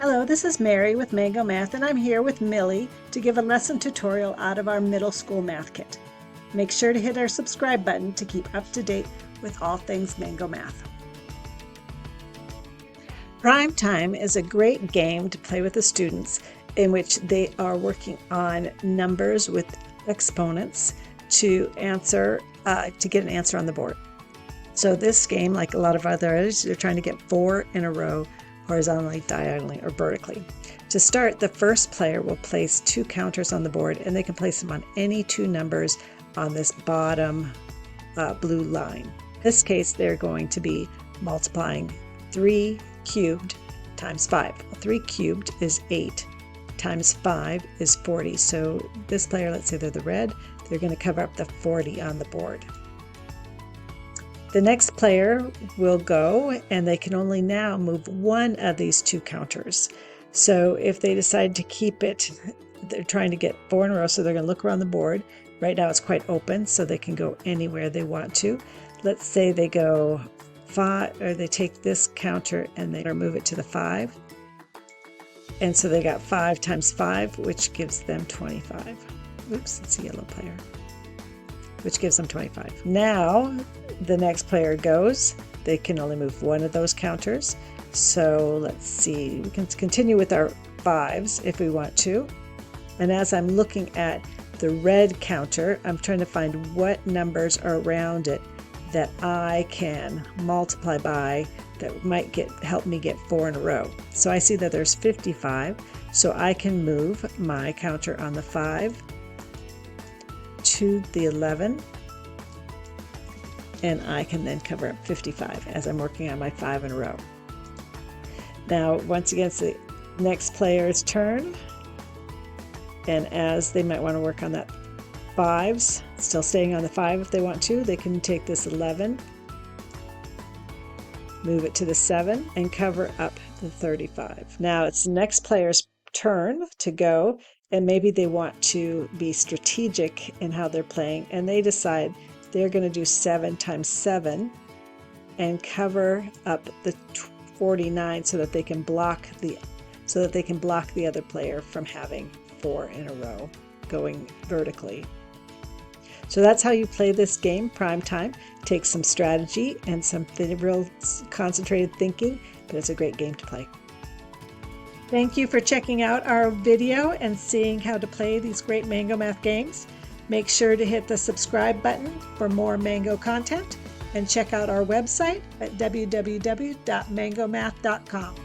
Hello, this is Mary with Mango Math, and I'm here with Millie to give a lesson tutorial out of our middle school math kit. Make sure to hit our subscribe button to keep up to date with all things Mango Math. Prime Time is a great game to play with the students in which they are working on numbers with exponents to get an answer on the board. So this game, like a lot of others, you're trying to get 4 in a row, horizontally, diagonally, or vertically. To start, the first player will place 2 counters on the board, and they can place them on any 2 numbers on this bottom blue line. In this case, they're going to be multiplying 3 cubed times 5. 3 cubed is 8 times 5 is 40. So this player, let's say they're the red, they're going to cover up the 40 on the board. The next player will go, and they can only now move one of these 2 counters. So if they decide to keep it, they're trying to get 4 in a row, so they're going to look around the board. Right now it's quite open, so they can go anywhere they want to. Let's say they go 5, or they take this counter and they move it to the 5. And so they got 5 times 5, which gives them 25. Oops, it's a yellow player. Which gives them 25. Now, the next player goes. They can only move one of those counters. So let's see, we can continue with our 5s if we want to. And as I'm looking at the red counter, I'm trying to find what numbers are around it that I can multiply by that might help me get 4 in a row. So I see that there's 55, so I can move my counter on the 5 to the 11, and I can then cover up 55 as I'm working on my 5 in a row. Now, once again, it's the next player's turn, and as they might want to work on that 5s, still staying on the 5 if they want to, they can take this 11, move it to the 7, and cover up the 35. Now it's the next player's turn to go, and maybe they want to be strategic in how they're playing, and they decide they're going to do 7 times 7 and cover up the 49 so that they can block the other player from having 4 in a row going vertically. So that's how you play this game, Prime Time. Takes some strategy and some real concentrated thinking, but it's a great game to play. Thank you for checking out our video and seeing how to play these great Mango Math games. Make sure to hit the subscribe button for more Mango content, and check out our website at www.mangomath.com.